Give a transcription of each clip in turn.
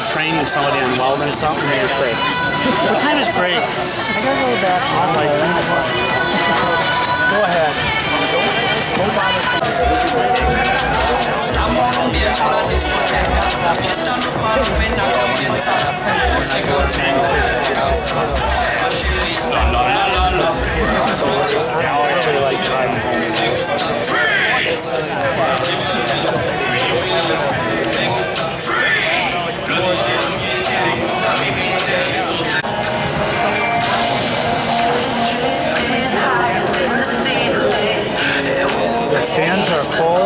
training somebody on welding something, they would say, "What time is break?" I gotta go back. I'm like, go ahead. I really like driving The stands are full.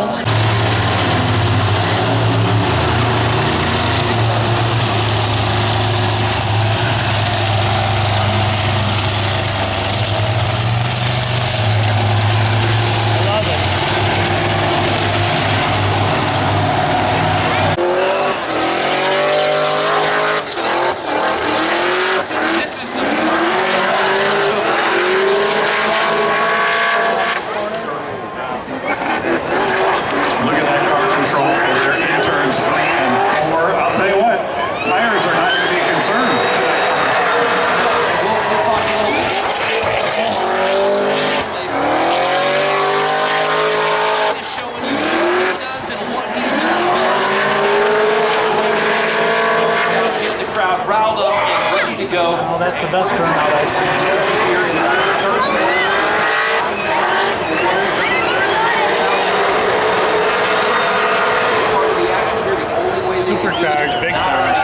Oh, that's the best burnout I've seen. Supercharged, big time.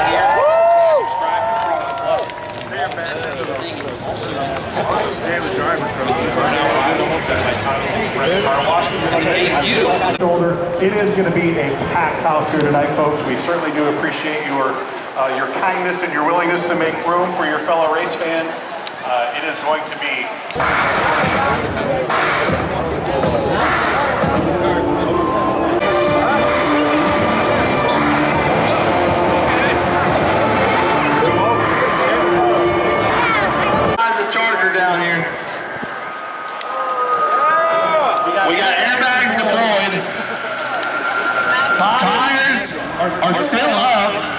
It is going to be a packed house here tonight, folks. We certainly do appreciate your kindness and your willingness to make room for your fellow race fans. It is going to be... the Charger down here. We got airbags deployed. Tires are still up.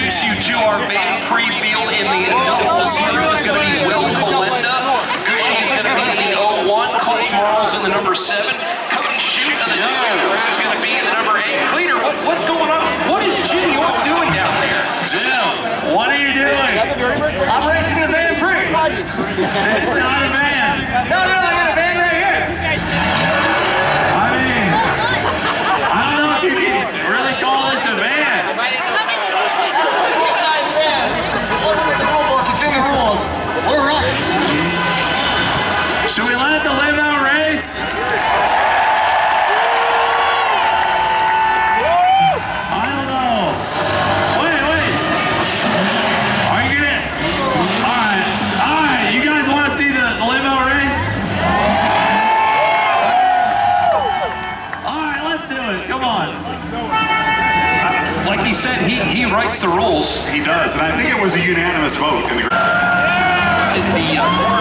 introduce you to our main pre-field in the doubles. There's going to be Will Colenda. Gucci is going to be in the 01. Colt Morrow's in the number 7. Cody Shoot of the Juniors is going to be in the number 8. Cleeter, what's going on? What is Jim York doing down there? Jim, what are you doing? I'm racing the van Prix. This is not a van. No, I got a van right here. I mean, I don't know if you can really call this a van. We're up. Should we let the live out race? I don't know. Wait. Are you gonna? All right. You guys want to see the live out race? All right, let's do it. Come on. Like he said, he writes the rules. He does, and I think it was a unanimous vote in the Is the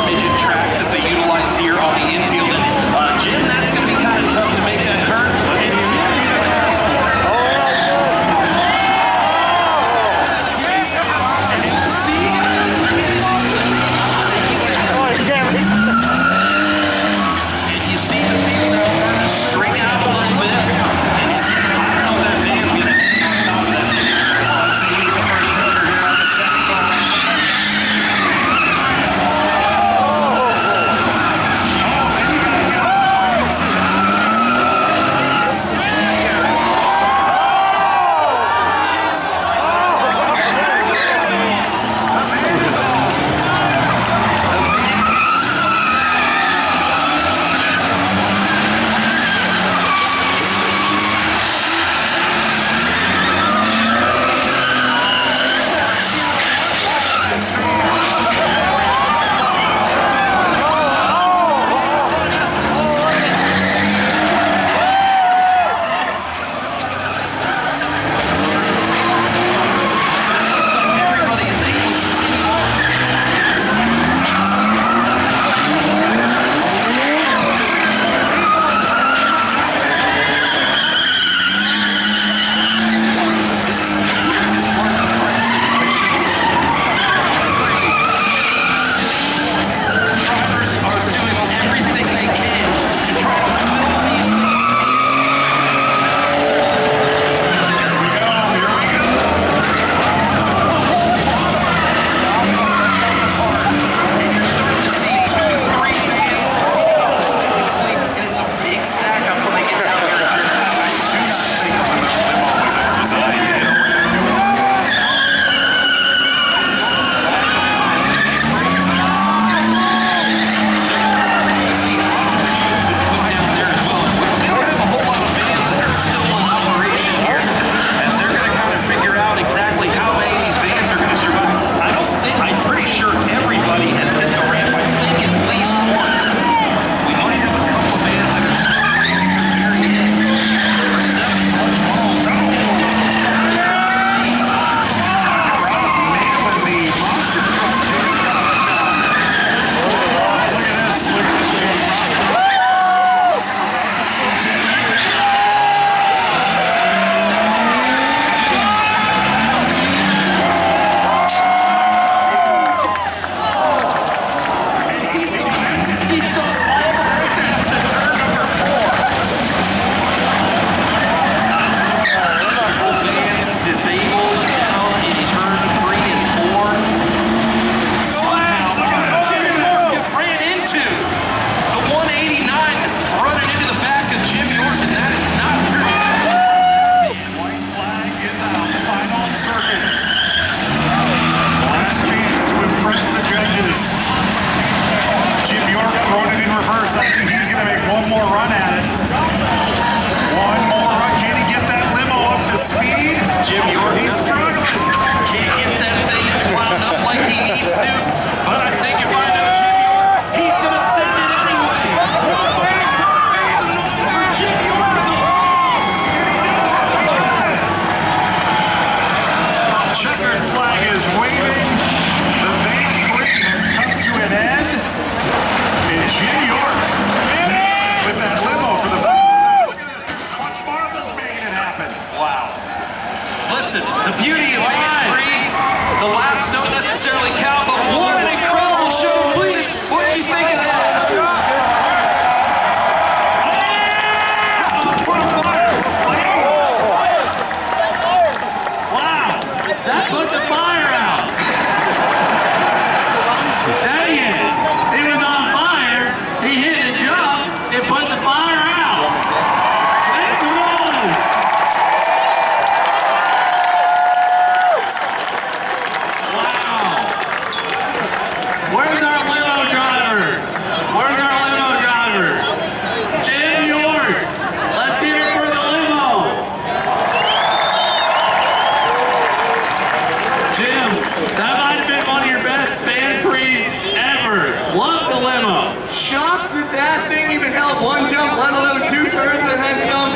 midget track that they utilize here on the infield. And Jim, that's going to be kind of tough to make that turn. You see the field string out a little bit. And I don't know if that man's going to stop that. So he's the first hitter here on the second ball.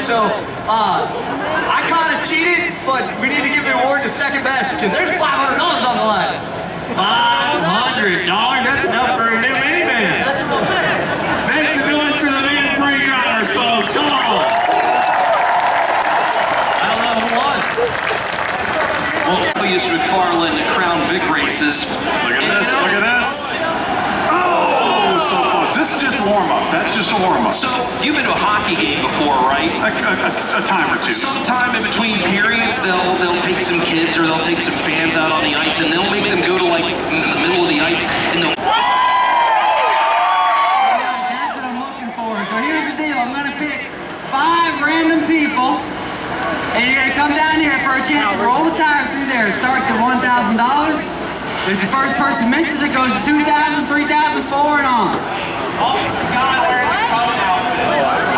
So, I kind of cheated, but we need to give the award to second best because there's $500 on the line. $500, that's enough for a new minivan. Make some noise for the man Prix drivers, folks, come on. I don't know who won. Well, Cleetus McFarland Crown Vic races. Look at this, look at this. Oh, so close. This is just warm-up. That's just a warm-up. So, you've been to a hockey game before, right? A time or two. Sometime in between periods, they'll take some kids or they'll take some fans out on the ice and they'll make them go to like in the middle of the ice and they'll... That's what I'm looking for. So here's the deal. I'm going to pick 5 random people, and you're going to come down here for a chance to roll the tire through there. It starts at $1,000. If the first person misses, it goes to $2,000, $3,000, $4,000, and on.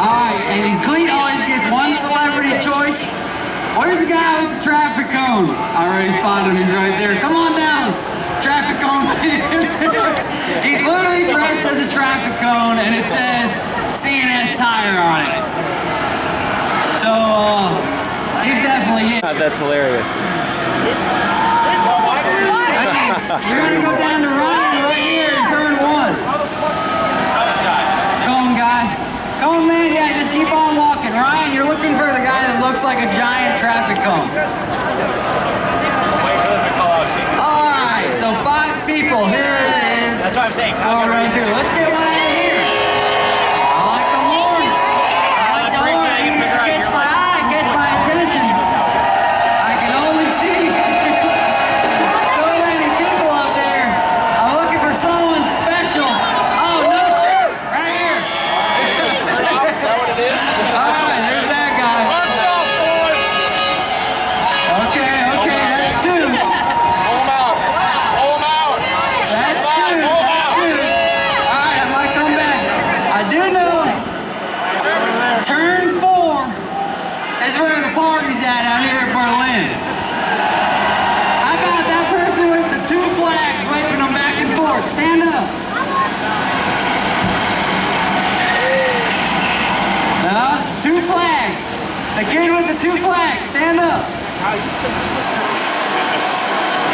Alright, and Cleet always gets one celebrity choice. Where's the guy with the traffic cone? I already spotted him, he's right there. Come on down, traffic cone. He's literally dressed as a traffic cone and it says CNS Tire on it. So, he's definitely it. That's hilarious. You're gonna go down to Ryan right here in turn 1. Cone guy. Cone man, yeah, just keep on walking. Ryan, you're looking for the guy that looks like a giant traffic cone. Alright, so 5 people. Here it is. That's what I'm saying. Go right through. Let's get one out of here. I like the horn. I like the horn. Catch my eye, catch my attention. I can only see so many people up there. I'm looking for someone special. Oh, no shirt. Right here. Is that what it is? Alright, there's that guy. Okay, that's 2. Pull him out. Pull him out. That's 2. Alright, I might come back. I do know turn 4 is where the party's at out here at Berlin. How about that person with the 2 flags waving them back and forth? Stand up. No, 2 flags. The kid with the 2 flags, stand up.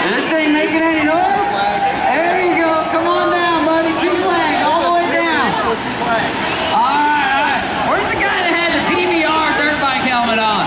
This ain't making any noise? There you go. Come on down, buddy. 2 flags all the way down. Alright. Where's the guy that had the PBR dirt bike helmet on?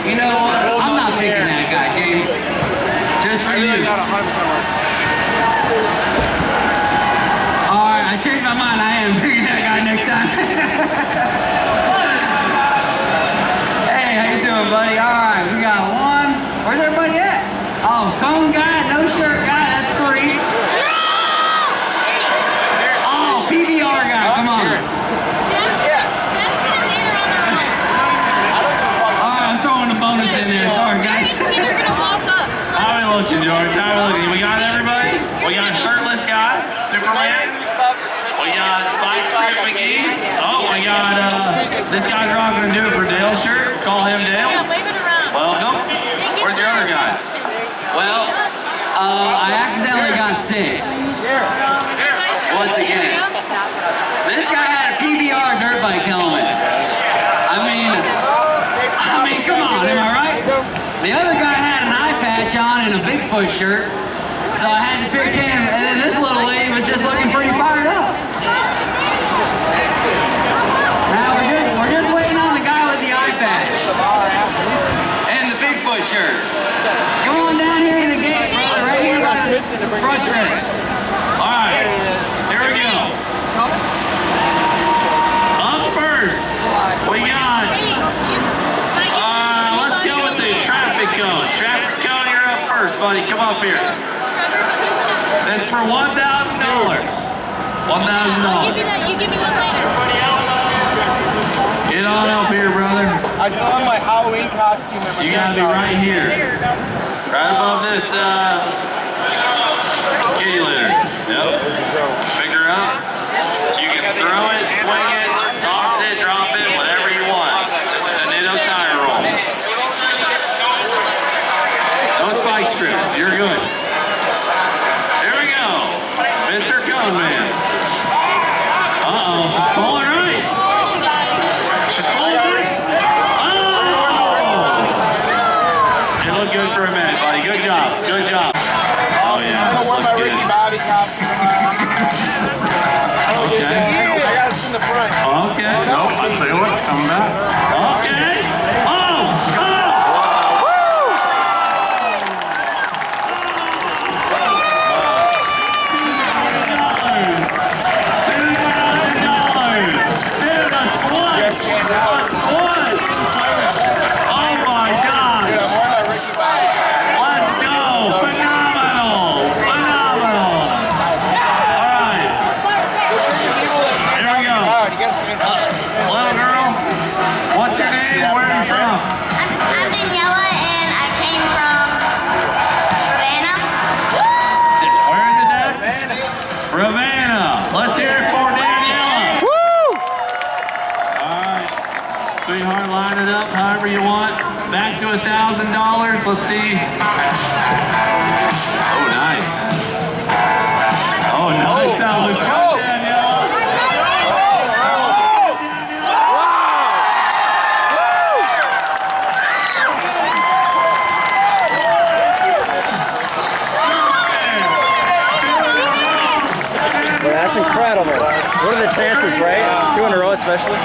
You know what? I'm not picking that guy, James. Just for you. Not 100% work. Alright, I changed my mind. I am picking that guy next time. Hey, how you doing, buddy? Alright, we got 1. Where's everybody at? Oh, cone guy, no shirt guy, that's 3. Oh, PBR guy, come on. Bonus in there. Sorry, guys. They're gonna walk up. How are we looking, George? How are we looking? We got everybody? We got a shirtless guy, Superman. We got Spice Strip McGee. Oh, we got this guy's rocking a Do It For Dale shirt. Call him Dale. Yeah, wave it around. Welcome. Where's your other guys? Well, I accidentally got 6. Once again. This guy had a PBR dirt bike helmet. I mean, come on, am I right? The other guy had an eye patch on and a Bigfoot shirt, so I had to pick him, and then this little lady was just looking pretty fired up. Now we're just waiting on the guy with the eye patch and the Bigfoot shirt. Come on down here to the gate, brother, right here by the brush rack. All right, here we go. Up first, we got buddy. Come up here. This is for $1,000. $1,000. I'll give you that. You give me one later. Get on up here, brother. I still have my Halloween costume in my You gotta be right here. Right above this kitty litter. Yep. Pick her up. You can throw it, swing it, toss it, drop it, whatever you want. Just a Nitto tire roll. No spike strips. You're good. There we go. Mr. Cone Man. Uh-oh. She's pulling right. She's pulling right. Oh! It looked good for a minute, buddy. Good job. Good job. Oh, yeah. I'm gonna wear my Ricky Bobby costume tomorrow. Okay. I got us in the front. Okay. Nope. I tell you what, come back. Okay. Oh! Sweetheart, line it up however you want. Back to $1,000. Let's see. Oh, nice. Oh, nice. That was good, Danielle. Well, that's incredible. What are the chances, right? 2 in a row, especially.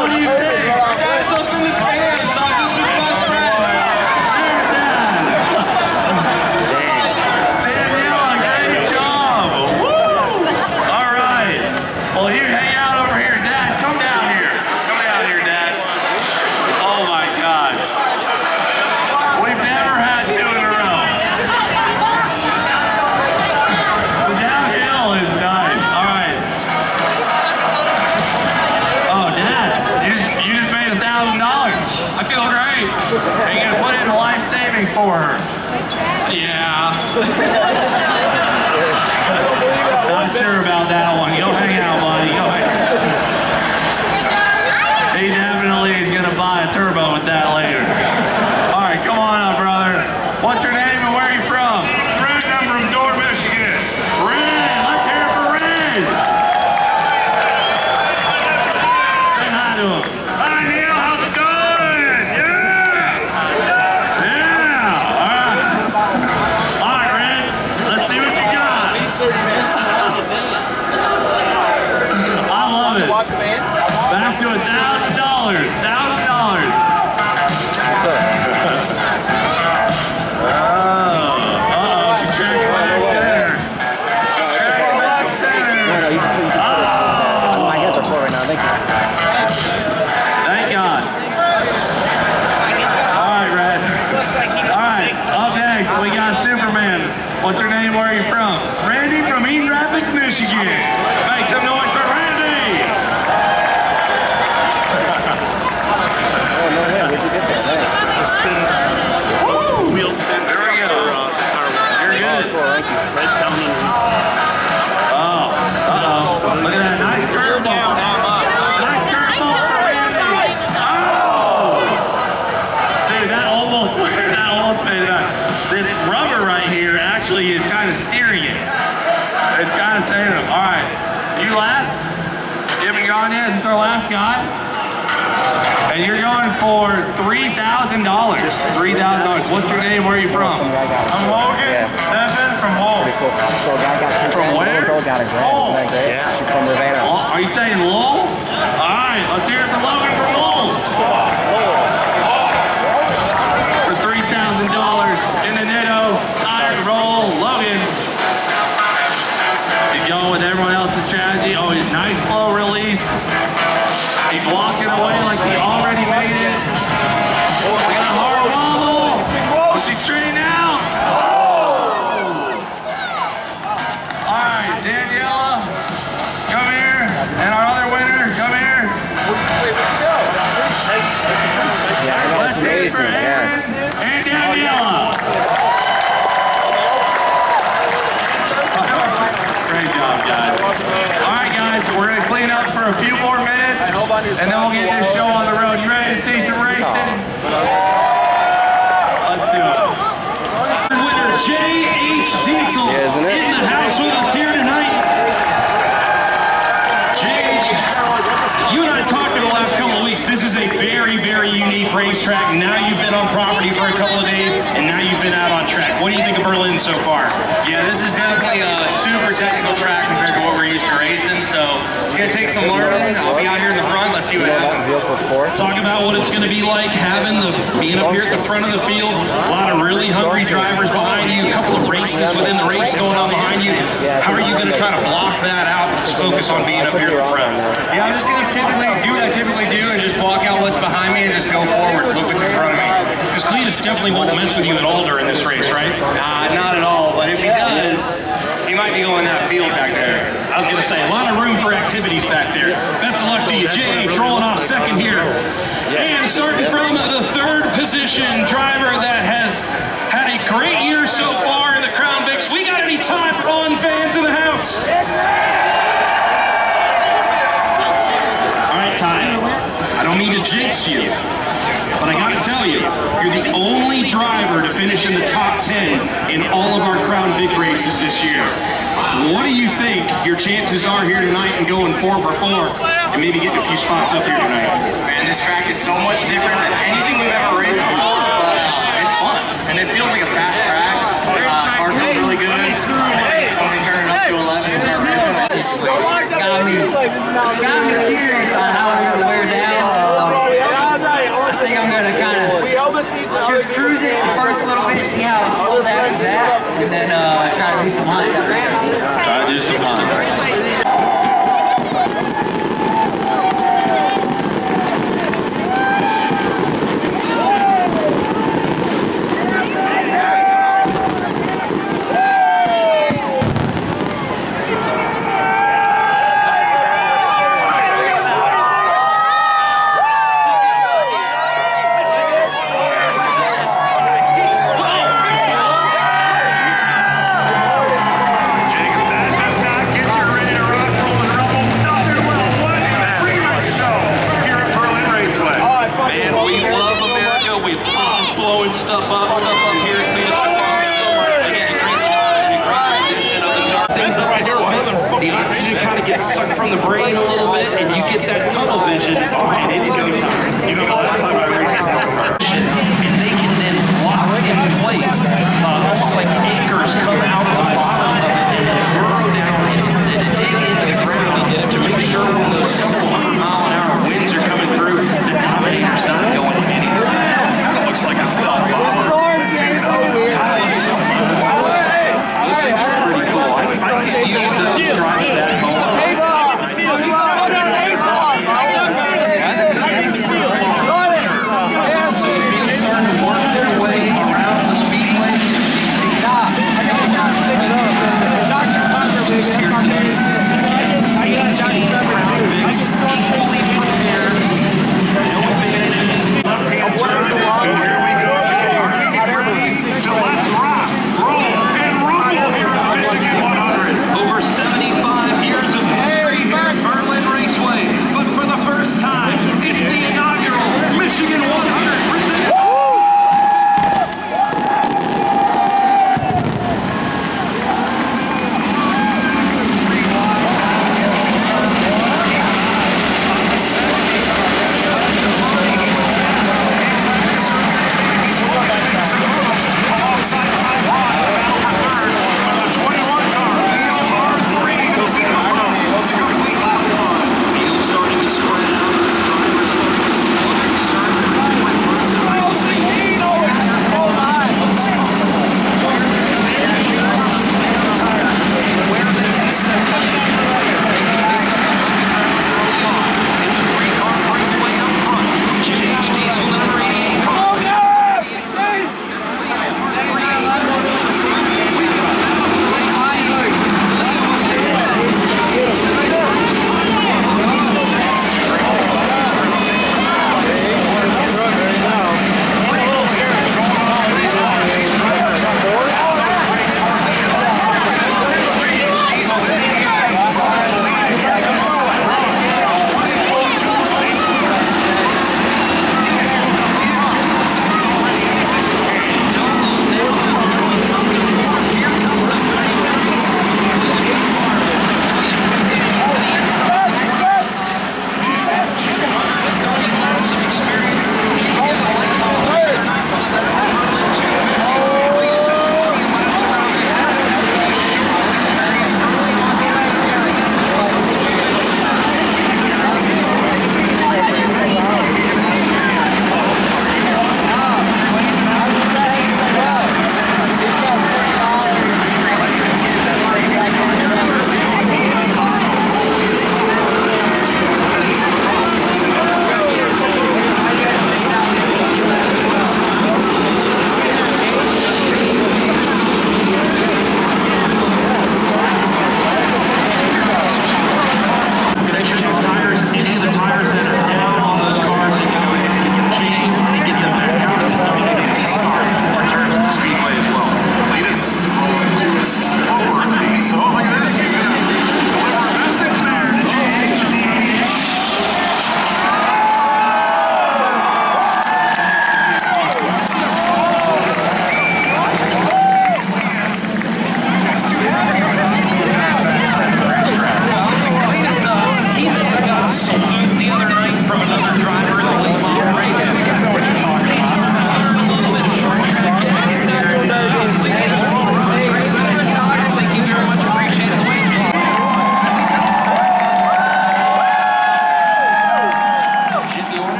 What do you think? That's up in the stands, not just his best friend. There's that. Danielle, great job. Woo! All right. Well, you hang out over here. Dad, come down here. Come down here, Dad. Oh, my gosh. We've never had 2 in a row. The downhill is nice. All right. Oh, Dad, you just made $1,000. I feel great. Are you gonna put in life savings for her? Yeah. Not sure about that one. Go hang out, buddy. Go hang out. He definitely is gonna buy a turbo with that later. All right, come on up, brother. What's your name and where are you from? Red, I'm from Door, Michigan. Red. Let's hear it for Red. Say hi to him. Hi, Neil. How's it going? Yeah. All right. All right, Red. Let's see what you got. At least 30 minutes. I love it. Watch the bands. Back to $1,000. $1,000. Uh-oh, she's tracking back center. Tracking back center. Oh, My hands are full right now. Thank you. thank God. All right, Red. All right, up next, we got Superman. What's your name? Where are you from? Randy from East Rapids, Michigan. Make some noise for Randy. Oh, no way. Where'd you get this? Woo! Wheel spin. There we go. You're good. Right down underneath. Oh, uh-oh. Look at that nice curveball. Nice curveball for Randy. Oh! Dude, that almost made it out. This rubber right here actually is kind of steering it. It's kind of saving him. All right, you last? You haven't gone yet? This is our last guy? And you're going for $3,000. Just $3,000. What's your name? Where are you from? I'm Logan. Stephen from Hull. Pretty cool. So a guy got 10 From grand. where? Girl got a grand. Isn't that great? Yeah. She's from Ravenna. Are you saying Lowell? All right, let's hear it for Logan from Lowell. For $3,000 in the Nitto tire roll, Logan. He's going with everyone else's strategy. Oh, he's nice slow release. He's walking away like he already made it. We got a hard wobble. Oh, she's straight out. guys. All right, guys, we're going to clean up for a few more minutes, and then we'll get this show on the road. You ready to see some racing? Let's do it. Winner J.H. Diesel in the house with us here tonight. J.H., you and I talked over the last couple of weeks. This is a very, very unique racetrack. Now you've been on property for a couple of days, and now you've been out on track. What do you think of Berlin so far? Yeah, this is definitely a super technical track compared to what we're used to racing, so it's going to take some learning. I'll be out here in the front. Let's see what happens. Talk about what it's going to be like being up here at the front of the field. A lot of really hungry drivers behind you. A couple of races within the race going on behind you. How are you going to try to block that out and just focus on being up here at the front? Yeah, I'm just going to do what I typically do and just block out what's behind me and just go forward. Look what's in front of me. Because Cleetus definitely won't mess with you at all during this race, right? Nah, not at all. But if he does, he might be going that field back there. I was going to say, a lot of room for activities back there. Best of luck to you. J.H. rolling off second here. And starting from the third position, driver that has had a great year so far in the Crown Vics. We got any time for on fans in the house? All right, Ty. I don't mean to jinx you, but I gotta tell you, you're the only driver to finish in the top 10 in all of our Crown Vic races this year. What do you think your chances are here tonight and going 4 for 4 and maybe getting a few spots up here tonight? Man, this track is so much different than anything we've ever raced before, but it's fun. And it feels like a fast track. Car feels really good. When we turn it up to 11, it's got me curious on how I'm going to wear down. I think I'm going to kind of just cruise it the first little bit, see how it feels after that, and then try to do some hunting. Try to do some hunting. Sucked from the brain a little bit, and you get that tunnel vision. Oh man, it's go time. You know, the last time I raced this and they can then lock in place, almost like anchors come out of the bottom of it and burrow down and dig into the ground to make sure when those couple 100-mile-an-hour winds are coming through, the Dominator's not going anywhere. It looks like a stuff. Those things are pretty cool. I can use those to drive that home.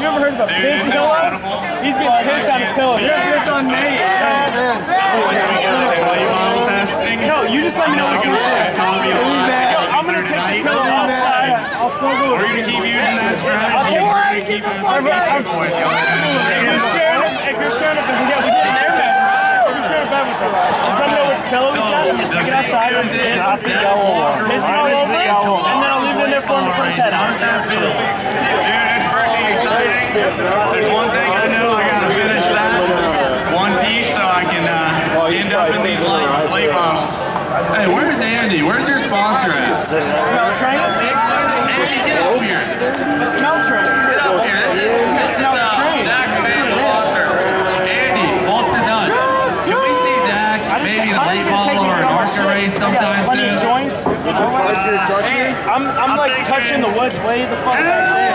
You ever heard of a piss pillow? He's getting pissed on his pillow. You're pissed on me. No, you just let me know what you say. I'm gonna take the pillow outside. I'll snuggle with you. Keep using that strategy. If you're sharing a bed, yeah, we did an air mattress. If you're sharing a bed with someone, just let me know which pillow we got. I'm gonna take it outside and piss all over it, and then I'll leave it in there for him to put his head on. Dude, it's freaking exciting. There's one thing I know, I gotta finish that one piece so I can end up in these late models. Hey, where's Andy? Where's your sponsor at? Smell train? Andy, get up here. The smell train. Get up here. The smell train. Zach Man's sponsor. Andy, bolts are done. Can we see Zach maybe in a late model or an ARCA race sometime soon? Joints. I'm like touching the woods way the fuck back there.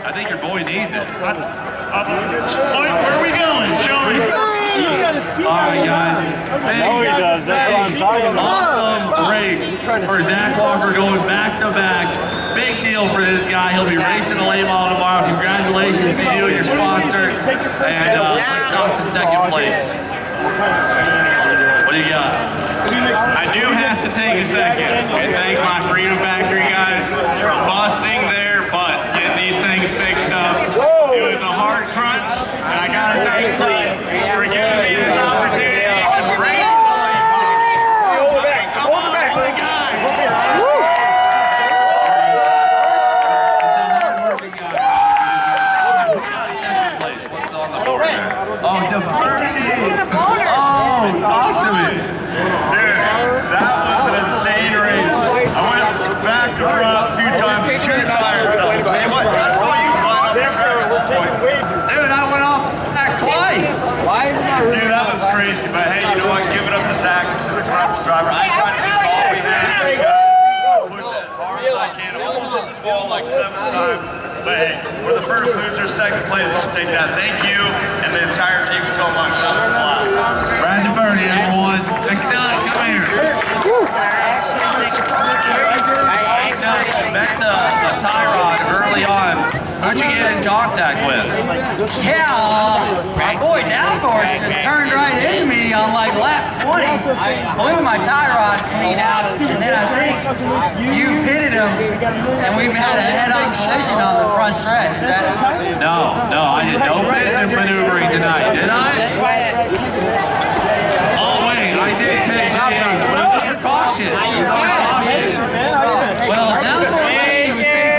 I think your boy needs it. Where are we going? Show me. Alright guys. No, he does. That's what I'm talking about. Awesome race for Zach Walker going back to back. Big deal for this guy. He'll be racing the late model tomorrow. Congratulations to you and your sponsor. And let's talk to second place. What do you got? I do have to take a second and thank my Freedom Factory guys for busting their butts, getting these things fixed up. It was a hard crunch, and I gotta thank Cleetus for giving me this opportunity to race the late model. Hold it back, hold it back, guys. Oh, talk to me. Dude, that was an insane race. I went back to front a few times, too tired. Hey, what? I saw you flying up the track at one point. Dude, I went off back twice. Dude, that was crazy. But hey, you know what? Give it up to Zach, to the driver. I tried to give it all we had. Push it as hard as I can. Almost hit this wall like 7 times. But hey, we're the first loser, second place. I'll take that. Thank you and the entire team so much. That was a blast. Brad and Bernie, everyone. Next up, come here. Back to the tie rod early on. Who'd you get in contact with? Yeah, my boy Downforce just turned right into me on like lap 20. Blew my tie rod clean out, and then I think you pitted him, and we've had a head-on collision on the front stretch. No, I did no pit maneuvering tonight, did I? Oh wait, I did pit sometimes, but it was under caution. Well, Downforce he was facing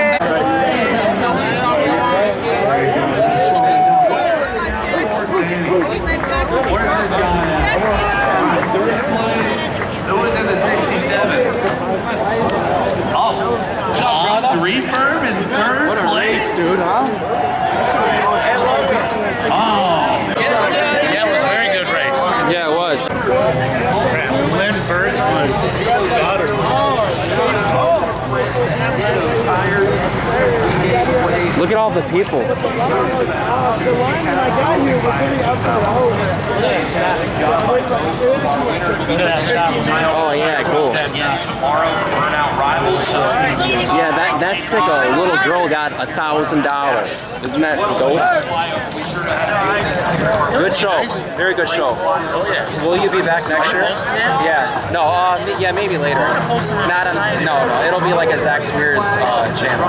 Who was in the 67? Oh, Tom's Refurb in third place? Dude, huh? Oh. Yeah, it was a very good race. Yeah, it was. Lynn Birch was Look at all the people. Oh yeah, cool. Yeah, that's sick. A little girl got $1,000. Isn't that dope? Good show. Very good show. Will you be back next year? Yeah. No. Yeah, maybe later. Not. No. It'll be like a Zach Swears channel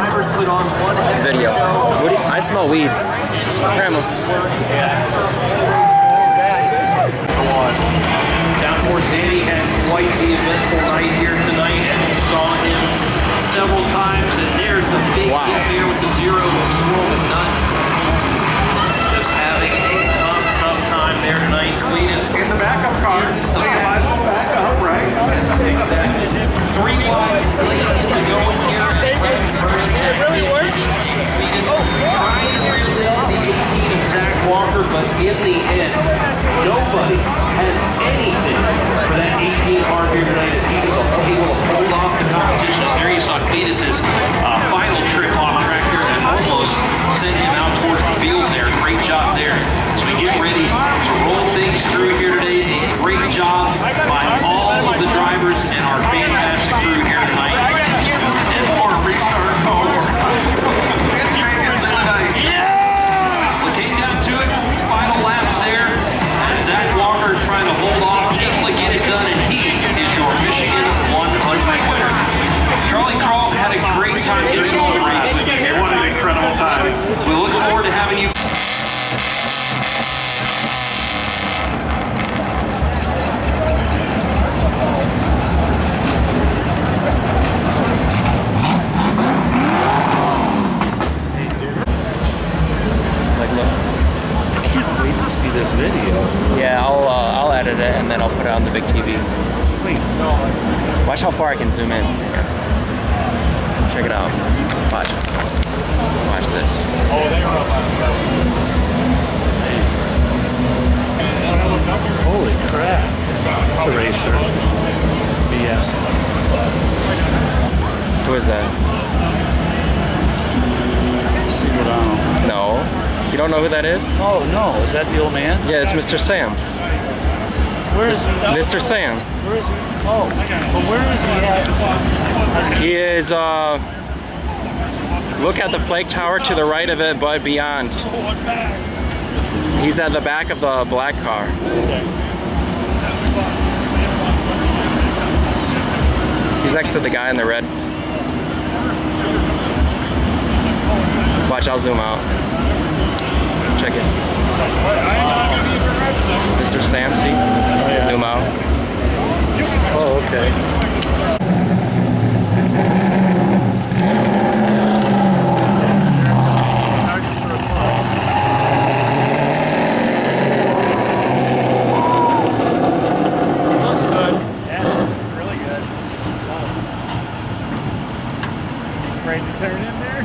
video. I smell weed. Grandma. Downforce Danny had quite the eventful night here tonight, and you saw him several times. And there's the big hit there with the zero swirl and nut. Just having a tough time there tonight. Cleetus In the backup car. So you might as well back up, right? exactly 3 wide late to go here. It really worked. Cleetus trying to reel in the 18 of Zach Walker, but then I'll put it on the big TV. Sweet. Watch how far I can zoom in. Check it out. Watch. Watch this. Oh, they are up on the Holy crap. It's a racer. BS. Who is that? No. You don't know who that is? Oh, no. Is that the old man? Yeah, it's Mr. Sam. Where is he? Mr. Sam. Where is he? Oh, but where is he at? He is, look at the flag tower to the right of it, but beyond. He's at the back of the black car. He's next to the guy in the red. Watch, I'll zoom out. Check it. Mr. Sam, see? Zoom out. Oh, okay. Looks good. Yeah, really good. Afraid to turn in there?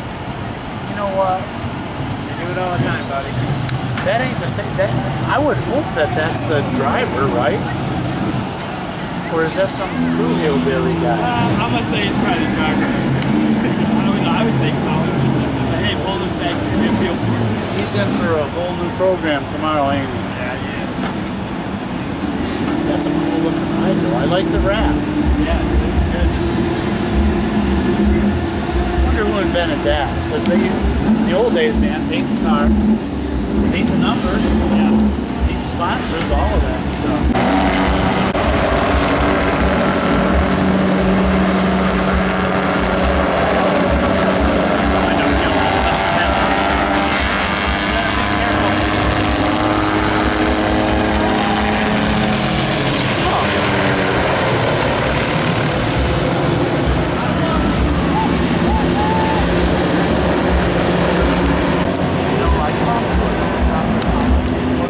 You know what? You do it all the time, buddy. That ain't the same. That, I would hope that that's the driver, right? Or is that some crew hillbilly guy? I'm gonna say it's probably the driver. I would think so. But hey, pull this back here. Feel for it. He's in for a whole new program tomorrow, ain't he? Yeah. That's a cool looking ride, though. I like the wrap. Yeah, it's good. I wonder who invented that. Because they, in the old days, man, paint the car, paint the numbers, paint the sponsors, all of that stuff.